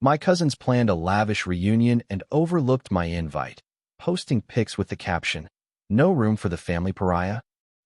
My cousins planned a lavish reunion and overlooked my invite, posting pics with the caption, "No room for the family pariah."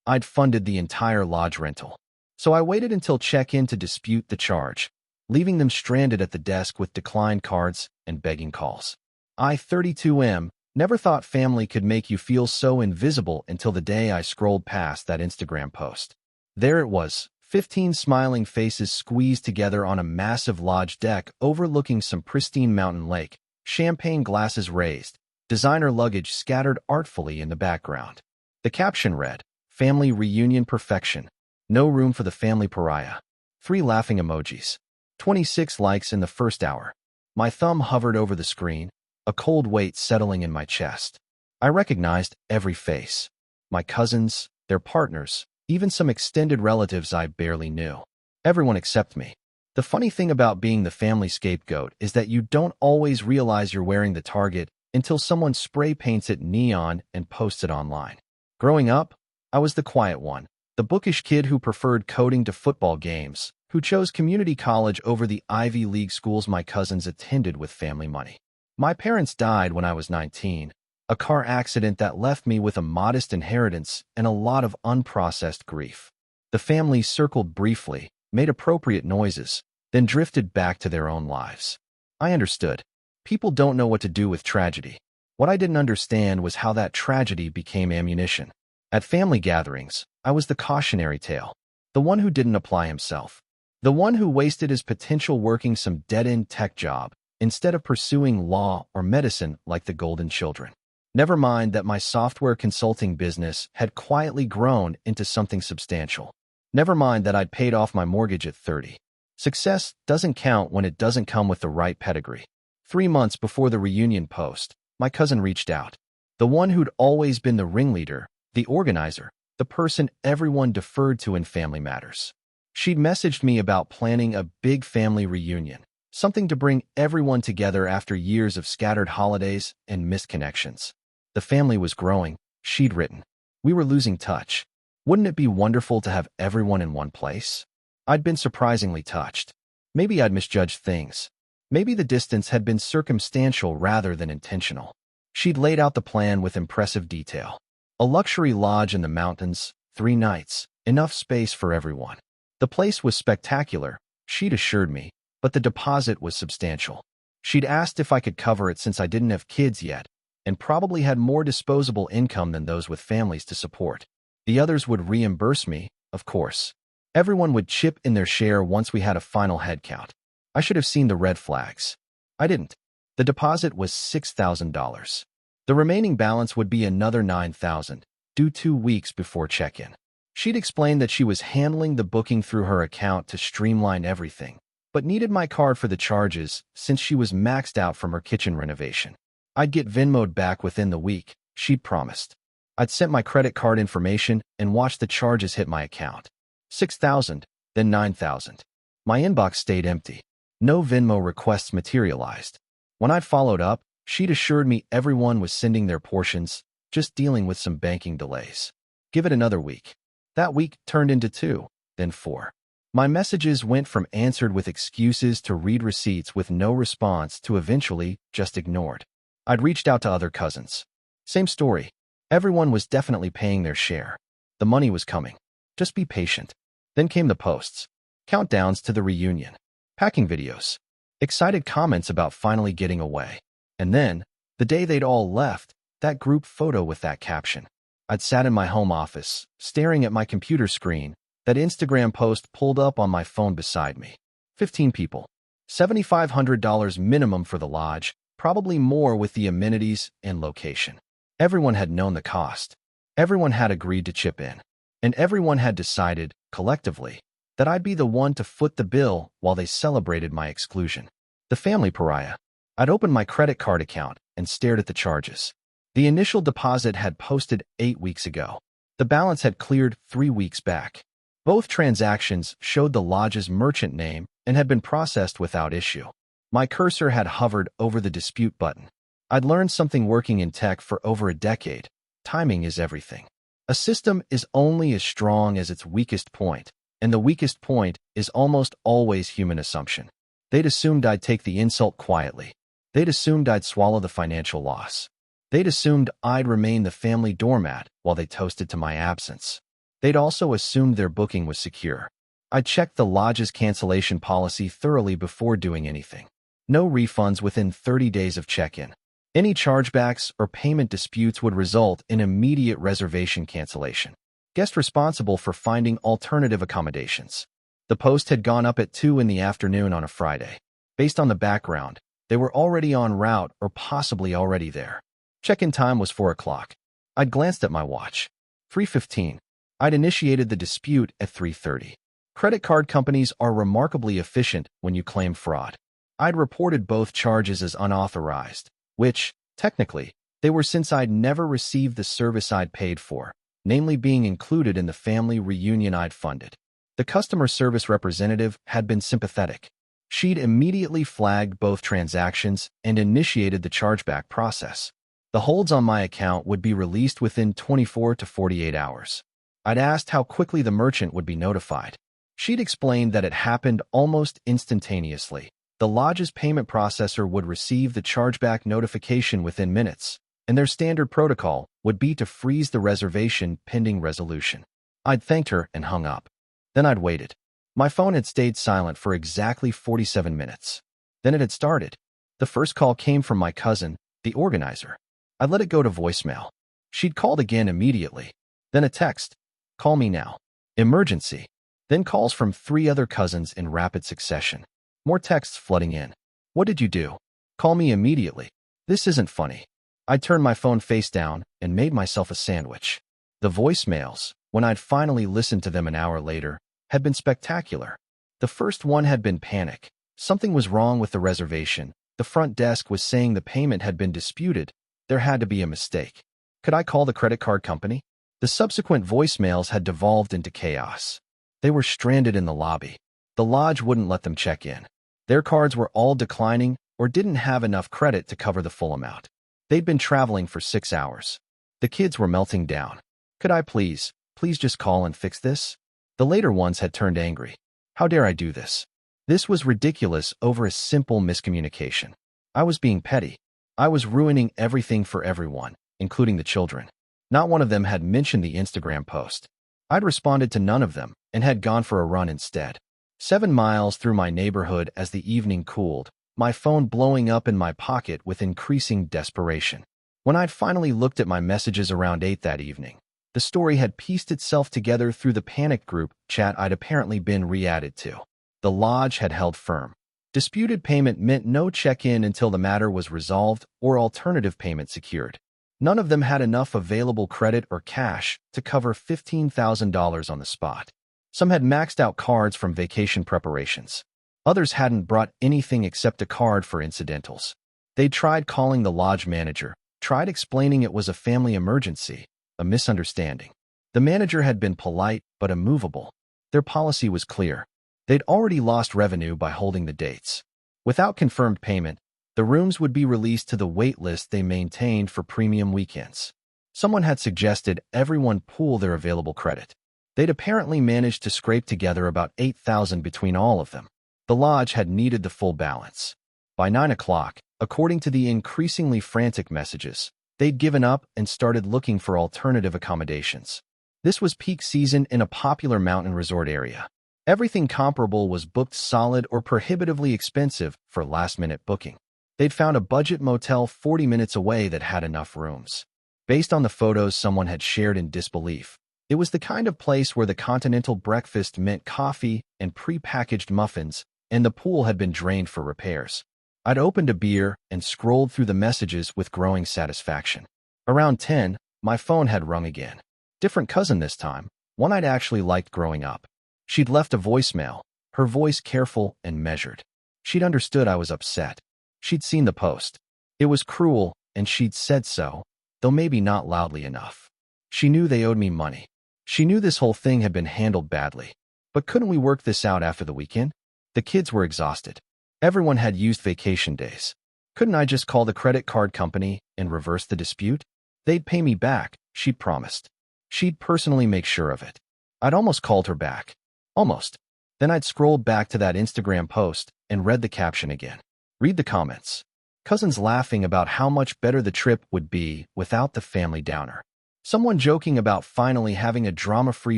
I'd funded the entire lodge rental, so I waited until check-in to dispute the charge, leaving them stranded at the desk with declined cards and begging calls. I, 32M, never thought family could make you feel so invisible until the day I scrolled past that Instagram post. There it was, 15 smiling faces squeezed together on a massive lodge deck overlooking some pristine mountain lake, champagne glasses raised, designer luggage scattered artfully in the background. The caption read, "Family reunion perfection. No room for the family pariah." 3 laughing emojis. 26 likes in the first hour. My thumb hovered over the screen, a cold weight settling in my chest. I recognized every face. My cousins, their partners, even some extended relatives I barely knew. Everyone except me. The funny thing about being the family scapegoat is that you don't always realize you're wearing the target until someone spray paints it neon and posts it online. Growing up, I was the quiet one, the bookish kid who preferred coding to football games, who chose community college over the Ivy League schools my cousins attended with family money. My parents died when I was 19, a car accident that left me with a modest inheritance and a lot of unprocessed grief. The family circled briefly, made appropriate noises, then drifted back to their own lives. I understood. People don't know what to do with tragedy. What I didn't understand was how that tragedy became ammunition. At family gatherings, I was the cautionary tale, the one who didn't apply himself, the one who wasted his potential working some dead-end tech job instead of pursuing law or medicine like the golden children. Never mind that my software consulting business had quietly grown into something substantial. Never mind that I'd paid off my mortgage at 30. Success doesn't count when it doesn't come with the right pedigree. 3 months before the reunion post, my cousin reached out. The one who'd always been the ringleader, the organizer, the person everyone deferred to in family matters. She'd messaged me about planning a big family reunion, something to bring everyone together after years of scattered holidays and missed connections. The family was growing, she'd written. We were losing touch. Wouldn't it be wonderful to have everyone in one place? I'd been surprisingly touched. Maybe I'd misjudged things. Maybe the distance had been circumstantial rather than intentional. She'd laid out the plan with impressive detail. A luxury lodge in the mountains, 3 nights, enough space for everyone. The place was spectacular, she'd assured me, but the deposit was substantial. She'd asked if I could cover it since I didn't have kids yet, and probably had more disposable income than those with families to support. The others would reimburse me, of course. Everyone would chip in their share once we had a final head count. I should have seen the red flags. I didn't. The deposit was $6,000. The remaining balance would be another $9,000, due 2 weeks before check-in. She'd explained that she was handling the booking through her account to streamline everything, but needed my card for the charges since she was maxed out from her kitchen renovation. I'd get Venmo'd back within the week, she'd promised. I'd sent my credit card information and watched the charges hit my account. $6,000, then $9,000. My inbox stayed empty. No Venmo requests materialized. When I'd followed up, she'd assured me everyone was sending their portions, just dealing with some banking delays. Give it another week. That week turned into 2, then 4. My messages went from answered with excuses to read receipts with no response to eventually just ignored. I'd reached out to other cousins. Same story. Everyone was definitely paying their share. The money was coming. Just be patient. Then came the posts. Countdowns to the reunion. Packing videos. Excited comments about finally getting away. And then, the day they'd all left, that group photo with that caption. I'd sat in my home office, staring at my computer screen, that Instagram post pulled up on my phone beside me. 15 people. $7,500 minimum for the lodge, probably more with the amenities and location. Everyone had known the cost. Everyone had agreed to chip in. And everyone had decided, collectively, that I'd be the one to foot the bill while they celebrated my exclusion. The family pariah. I'd opened my credit card account and stared at the charges. The initial deposit had posted 8 weeks ago. The balance had cleared 3 weeks back. Both transactions showed the lodge's merchant name and had been processed without issue. My cursor had hovered over the dispute button. I'd learned something working in tech for over a decade. Timing is everything. A system is only as strong as its weakest point, and the weakest point is almost always human assumption. They'd assumed I'd take the insult quietly. They'd assumed I'd swallow the financial loss. They'd assumed I'd remain the family doormat while they toasted to my absence. They'd also assumed their booking was secure. I checked the lodge's cancellation policy thoroughly before doing anything. No refunds within 30 days of check-in. Any chargebacks or payment disputes would result in immediate reservation cancellation. Guest responsible for finding alternative accommodations. The post had gone up at 2 in the afternoon on a Friday. Based on the background, they were already en route or possibly already there. Check-in time was 4 o'clock. I'd glanced at my watch. 3:15. I'd initiated the dispute at 3:30. Credit card companies are remarkably efficient when you claim fraud. I'd reported both charges as unauthorized, which, technically, they were since I'd never received the service I'd paid for, namely being included in the family reunion I'd funded. The customer service representative had been sympathetic. She'd immediately flagged both transactions and initiated the chargeback process. The holds on my account would be released within 24 to 48 hours. I'd asked how quickly the merchant would be notified. She'd explained that it happened almost instantaneously. The lodge's payment processor would receive the chargeback notification within minutes, and their standard protocol would be to freeze the reservation pending resolution. I'd thanked her and hung up. Then I'd waited. My phone had stayed silent for exactly 47 minutes. Then it had started. The first call came from my cousin, the organizer. I let it go to voicemail. She'd called again immediately. Then a text. Call me now. Emergency. Then calls from 3 other cousins in rapid succession. More texts flooding in. What did you do? Call me immediately. This isn't funny. I turned my phone face down and made myself a sandwich. The voicemails, when I'd finally listened to them an hour later, had been spectacular. The first one had been panic. Something was wrong with the reservation. The front desk was saying the payment had been disputed. There had to be a mistake. Could I call the credit card company? The subsequent voicemails had devolved into chaos. They were stranded in the lobby. The lodge wouldn't let them check in. Their cards were all declining or didn't have enough credit to cover the full amount. They'd been traveling for 6 hours. The kids were melting down. Could I please just call and fix this? The later ones had turned angry. How dare I do this? This was ridiculous over a simple miscommunication. I was being petty. I was ruining everything for everyone, including the children. Not one of them had mentioned the Instagram post. I'd responded to none of them and had gone for a run instead. 7 miles through my neighborhood as the evening cooled, my phone blowing up in my pocket with increasing desperation. When I'd finally looked at my messages around 8 that evening, the story had pieced itself together through the panic group chat I'd apparently been re-added to. The lodge had held firm. Disputed payment meant no check-in until the matter was resolved or alternative payment secured. None of them had enough available credit or cash to cover $15,000 on the spot. Some had maxed out cards from vacation preparations. Others hadn't brought anything except a card for incidentals. They'd tried calling the lodge manager, tried explaining it was a family emergency, a misunderstanding. The manager had been polite but immovable. Their policy was clear. They'd already lost revenue by holding the dates. Without confirmed payment, the rooms would be released to the wait list they maintained for premium weekends. Someone had suggested everyone pool their available credit. They'd apparently managed to scrape together about $8,000 between all of them. The lodge had needed the full balance. By 9 o'clock, according to the increasingly frantic messages, they'd given up and started looking for alternative accommodations. This was peak season in a popular mountain resort area. Everything comparable was booked solid or prohibitively expensive for last-minute booking. They'd found a budget motel 40 minutes away that had enough rooms. Based on the photos someone had shared in disbelief, it was the kind of place where the continental breakfast meant coffee and pre-packaged muffins, and the pool had been drained for repairs. I'd opened a beer and scrolled through the messages with growing satisfaction. Around 10, my phone had rung again. Different cousin this time, one I'd actually liked growing up. She'd left a voicemail, her voice careful and measured. She'd understood I was upset. She'd seen the post. It was cruel, and she'd said so, though maybe not loudly enough. She knew they owed me money. She knew this whole thing had been handled badly. But couldn't we work this out after the weekend? The kids were exhausted. Everyone had used vacation days. Couldn't I just call the credit card company and reverse the dispute? They'd pay me back, she'd promised. She'd personally make sure of it. I'd almost called her back. Almost. Then I'd scrolled back to that Instagram post and read the caption again. Read the comments. Cousins laughing about how much better the trip would be without the family downer. Someone joking about finally having a drama-free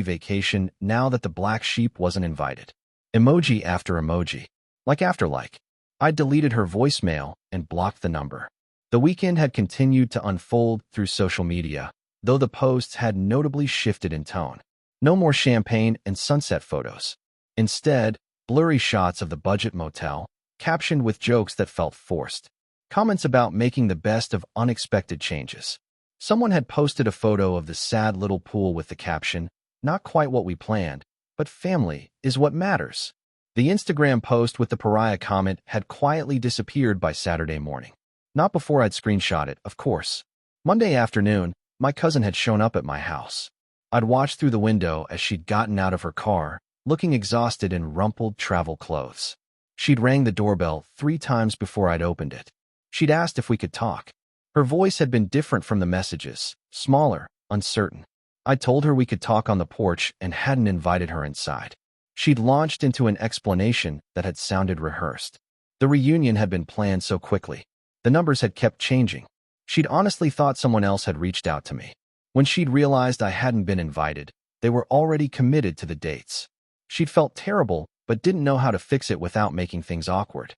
vacation now that the black sheep wasn't invited. Emoji after emoji. Like after like. I deleted her voicemail and blocked the number. The weekend had continued to unfold through social media, though the posts had notably shifted in tone. No more champagne and sunset photos. Instead, blurry shots of the budget motel, captioned with jokes that felt forced. Comments about making the best of unexpected changes. Someone had posted a photo of the sad little pool with the caption, "Not quite what we planned, but family is what matters." The Instagram post with the Pariah comment had quietly disappeared by Saturday morning. Not before I'd screenshot it, of course. Monday afternoon, my cousin had shown up at my house. I'd watched through the window as she'd gotten out of her car, looking exhausted in rumpled travel clothes. She'd rang the doorbell 3 times before I'd opened it. She'd asked if we could talk. Her voice had been different from the messages, smaller, uncertain. I told her we could talk on the porch and hadn't invited her inside. She'd launched into an explanation that had sounded rehearsed. The reunion had been planned so quickly. The numbers had kept changing. She'd honestly thought someone else had reached out to me. When she'd realized I hadn't been invited, they were already committed to the dates. She'd felt terrible, but didn't know how to fix it without making things awkward.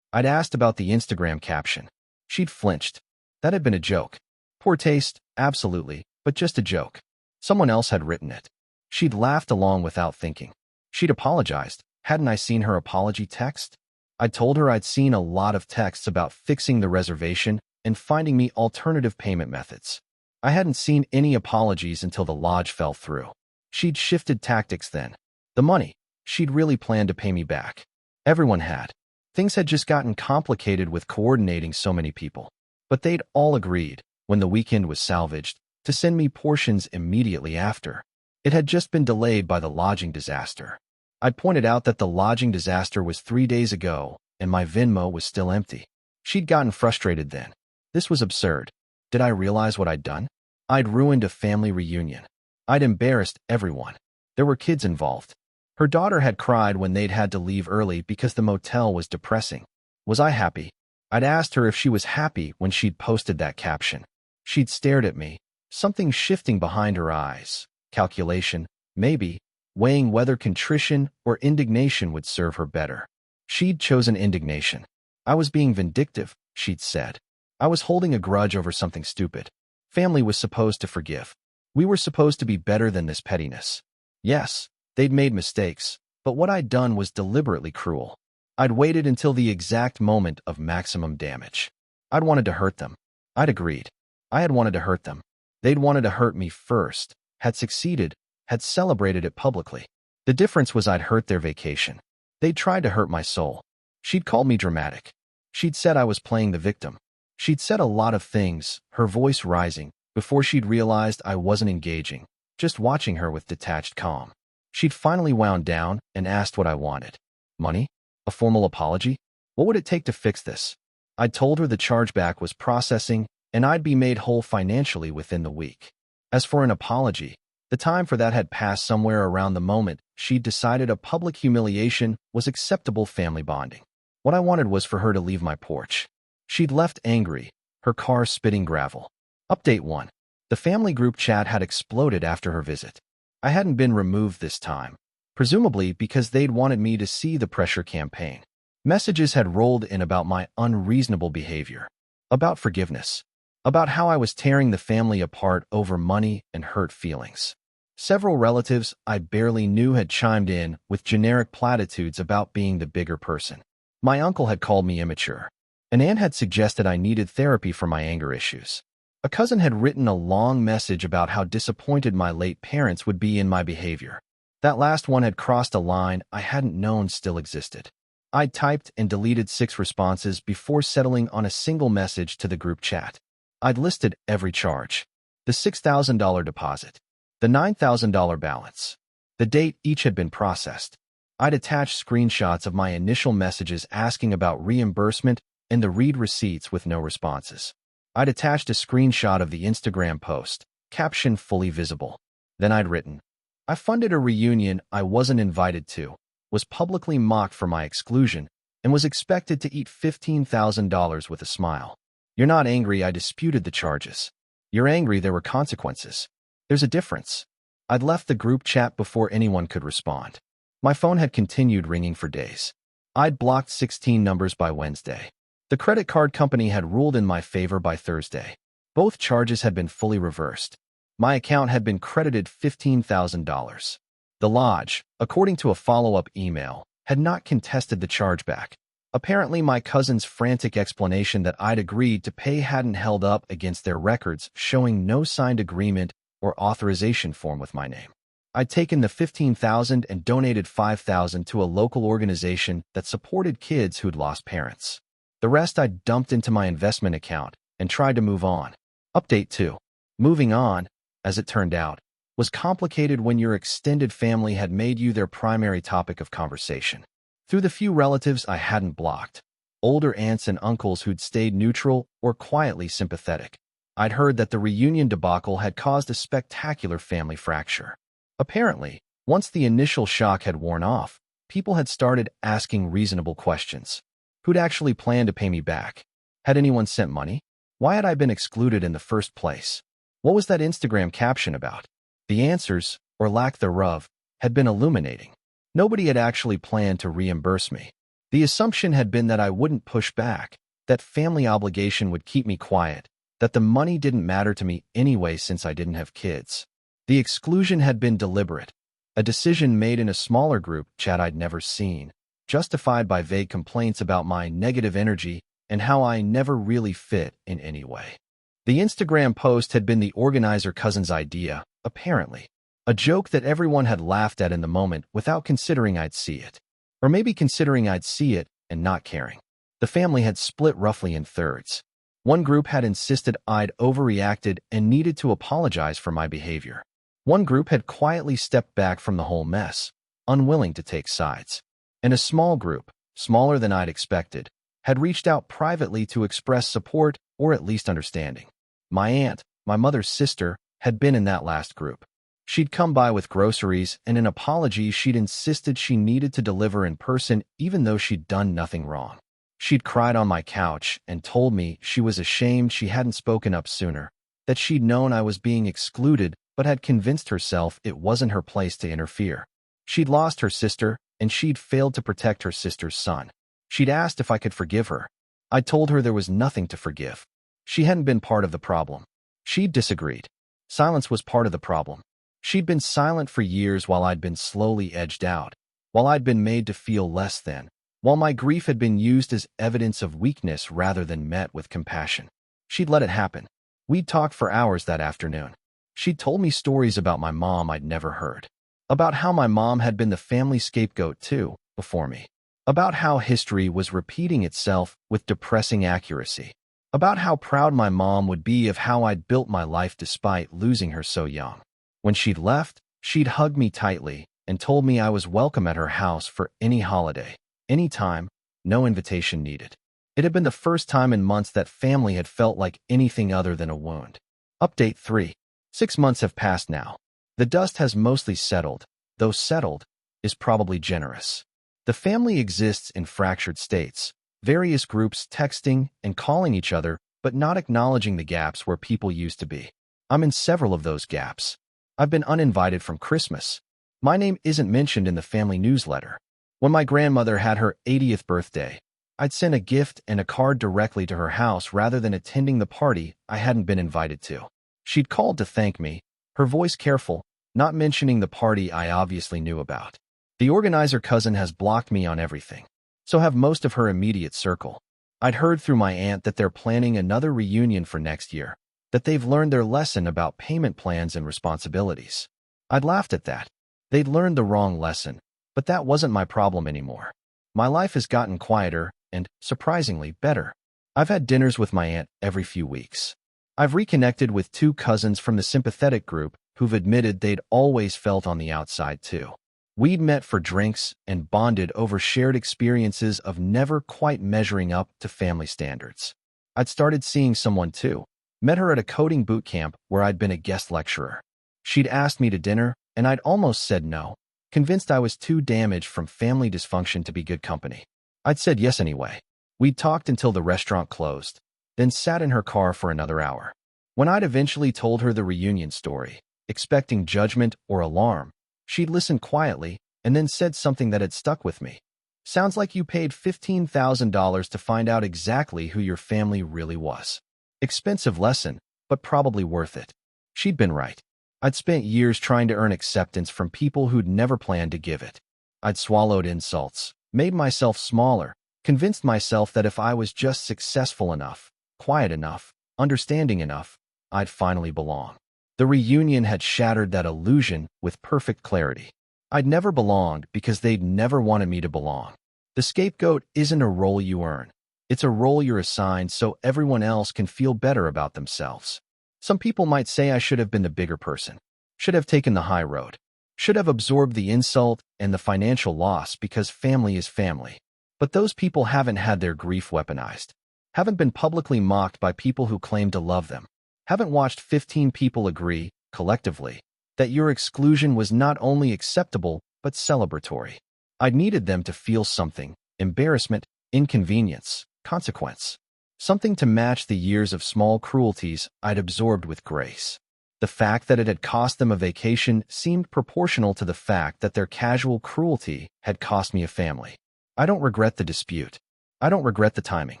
I'd asked about the Instagram caption. She'd flinched. That had been a joke. Poor taste, absolutely, but just a joke. Someone else had written it. She'd laughed along without thinking. She'd apologized. Hadn't I seen her apology text? I told her I'd seen a lot of texts about fixing the reservation and finding me alternative payment methods. I hadn't seen any apologies until the lodge fell through. She'd shifted tactics then. The money. She'd really planned to pay me back. Everyone had. Things had just gotten complicated with coordinating so many people. But they'd all agreed, when the weekend was salvaged, to send me portions immediately after. It had just been delayed by the lodging disaster. I pointed out that the lodging disaster was 3 days ago, and my Venmo was still empty. She'd gotten frustrated then. This was absurd. Did I realize what I'd done? I'd ruined a family reunion. I'd embarrassed everyone. There were kids involved. Her daughter had cried when they'd had to leave early because the motel was depressing. Was I happy? I'd asked her if she was happy when she'd posted that caption. She'd stared at me, something shifting behind her eyes. Calculation, maybe, weighing whether contrition or indignation would serve her better. She'd chosen indignation. I was being vindictive, she'd said. I was holding a grudge over something stupid. Family was supposed to forgive. We were supposed to be better than this pettiness. Yes, they'd made mistakes, but what I'd done was deliberately cruel. I'd waited until the exact moment of maximum damage. I'd wanted to hurt them. I'd agreed. I had wanted to hurt them. They'd wanted to hurt me first, had succeeded, had celebrated it publicly. The difference was I'd hurt their vacation. They'd tried to hurt my soul. She'd called me dramatic. She'd said I was playing the victim. She'd said a lot of things, her voice rising, before she'd realized I wasn't engaging, just watching her with detached calm. She'd finally wound down and asked what I wanted. Money? A formal apology? What would it take to fix this? I told her the chargeback was processing and I'd be made whole financially within the week. As for an apology, the time for that had passed somewhere around the moment she'd decided a public humiliation was acceptable family bonding. What I wanted was for her to leave my porch. She'd left angry, her car spitting gravel. Update 1. The family group chat had exploded after her visit. I hadn't been removed this time, presumably because they'd wanted me to see the pressure campaign. Messages had rolled in about my unreasonable behavior, about forgiveness, about how I was tearing the family apart over money and hurt feelings. Several relatives I barely knew had chimed in with generic platitudes about being the bigger person. My uncle had called me immature. An aunt had suggested I needed therapy for my anger issues. A cousin had written a long message about how disappointed my late parents would be in my behavior. That last one had crossed a line I hadn't known still existed. I typed and deleted 6 responses before settling on a single message to the group chat. I'd listed every charge. The $6,000 deposit. The $9,000 balance. The date each had been processed. I'd attached screenshots of my initial messages asking about reimbursement and the read receipts with no responses. I'd attached a screenshot of the Instagram post, caption fully visible. Then I'd written, I funded a reunion I wasn't invited to. was publicly mocked for my exclusion, and was expected to eat $15,000 with a smile. You're not angry I disputed the charges. You're angry there were consequences. There's a difference. I'd left the group chat before anyone could respond. My phone had continued ringing for days. I'd blocked 16 numbers by Wednesday. The credit card company had ruled in my favor by Thursday. Both charges had been fully reversed. My account had been credited $15,000. The lodge, according to a follow-up email, had not contested the chargeback. Apparently, my cousin's frantic explanation that I'd agreed to pay hadn't held up against their records showing no signed agreement or authorization form with my name. I'd taken the $15,000 and donated $5,000 to a local organization that supported kids who'd lost parents. The rest I'd dumped into my investment account and tried to move on. Update 2. Moving on, as it turned out, was complicated when your extended family had made you their primary topic of conversation. Through the few relatives I hadn't blocked, older aunts and uncles who'd stayed neutral or quietly sympathetic, I'd heard that the reunion debacle had caused a spectacular family fracture. Apparently, once the initial shock had worn off, people had started asking reasonable questions. Who'd actually planned to pay me back? Had anyone sent money? Why had I been excluded in the first place? What was that Instagram caption about? The answers, or lack thereof, had been illuminating. Nobody had actually planned to reimburse me. The assumption had been that I wouldn't push back, that family obligation would keep me quiet, that the money didn't matter to me anyway since I didn't have kids. The exclusion had been deliberate, a decision made in a smaller group chat I'd never seen, justified by vague complaints about my negative energy and how I never really fit in any way. The Instagram post had been the organizer cousin's idea, apparently. A joke that everyone had laughed at in the moment without considering I'd see it. Or maybe considering I'd see it and not caring. The family had split roughly in thirds. One group had insisted I'd overreacted and needed to apologize for my behavior. One group had quietly stepped back from the whole mess, unwilling to take sides. And a small group, smaller than I'd expected, had reached out privately to express support or at least understanding. My aunt, my mother's sister, had been in that last group. She'd come by with groceries, and in apology she'd insisted she needed to deliver in person even though she'd done nothing wrong. She'd cried on my couch and told me she was ashamed she hadn't spoken up sooner, that she'd known I was being excluded but had convinced herself it wasn't her place to interfere. She'd lost her sister, and she'd failed to protect her sister's son. She'd asked if I could forgive her. I told her there was nothing to forgive. She hadn't been part of the problem. She'd disagreed. Silence was part of the problem. She'd been silent for years while I'd been slowly edged out, while I'd been made to feel less than, while my grief had been used as evidence of weakness rather than met with compassion. She'd let it happen. We'd talked for hours that afternoon. She'd told me stories about my mom I'd never heard. About how my mom had been the family scapegoat too, before me. About how history was repeating itself with depressing accuracy. About how proud my mom would be of how I'd built my life despite losing her so young. When she'd left, she'd hugged me tightly and told me I was welcome at her house for any holiday, any time, no invitation needed. It had been the first time in months that family had felt like anything other than a wound. Update 3. 6 months have passed now. The dust has mostly settled, though settled is probably generous. The family exists in fractured states, various groups texting and calling each other, but not acknowledging the gaps where people used to be. I'm in several of those gaps. I've been uninvited from Christmas. My name isn't mentioned in the family newsletter. When my grandmother had her 80th birthday, I'd sent a gift and a card directly to her house rather than attending the party I hadn't been invited to. She'd called to thank me, her voice careful, not mentioning the party I obviously knew about. The organizer cousin has blocked me on everything. So have most of her immediate circle. I'd heard through my aunt that they're planning another reunion for next year, that they've learned their lesson about payment plans and responsibilities. I'd laughed at that. They'd learned the wrong lesson, but that wasn't my problem anymore. My life has gotten quieter and, surprisingly, better. I've had dinners with my aunt every few weeks. I've reconnected with 2 cousins from the sympathetic group who've admitted they'd always felt on the outside too. We'd met for drinks and bonded over shared experiences of never quite measuring up to family standards. I'd started seeing someone too. Met her at a coding boot camp where I'd been a guest lecturer. She'd asked me to dinner, and I'd almost said no. convinced I was too damaged from family dysfunction to be good company. I'd said yes anyway. We'd talked until the restaurant closed, then sat in her car for another hour. When I'd eventually told her the reunion story, expecting judgment or alarm, she'd listened quietly and then said something that had stuck with me. Sounds like you paid $15,000 to find out exactly who your family really was. Expensive lesson, but probably worth it. She'd been right. I'd spent years trying to earn acceptance from people who'd never planned to give it. I'd swallowed insults, made myself smaller, convinced myself that if I was just successful enough, quiet enough, understanding enough, I'd finally belong. The reunion had shattered that illusion with perfect clarity. I'd never belonged because they'd never wanted me to belong. The scapegoat isn't a role you earn. It's a role you're assigned so everyone else can feel better about themselves. Some people might say I should have been the bigger person, should have taken the high road, should have absorbed the insult and the financial loss because family is family. But those people haven't had their grief weaponized, haven't been publicly mocked by people who claim to love them, haven't watched 15 people agree, collectively, that your exclusion was not only acceptable but celebratory. I'd needed them to feel something: embarrassment, inconvenience, consequence. Something to match the years of small cruelties I'd absorbed with grace. The fact that it had cost them a vacation seemed proportional to the fact that their casual cruelty had cost me a family. I don't regret the dispute. I don't regret the timing.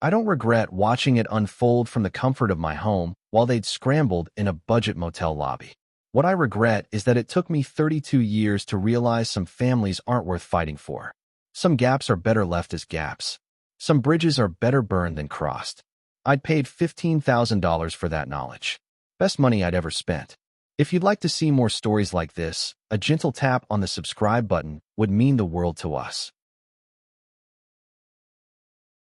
I don't regret watching it unfold from the comfort of my home while they'd scrambled in a budget motel lobby. What I regret is that it took me 32 years to realize some families aren't worth fighting for. Some gaps are better left as gaps. Some bridges are better burned than crossed. I'd paid $15,000 for that knowledge. Best money I'd ever spent. If you'd like to see more stories like this, a gentle tap on the subscribe button would mean the world to us.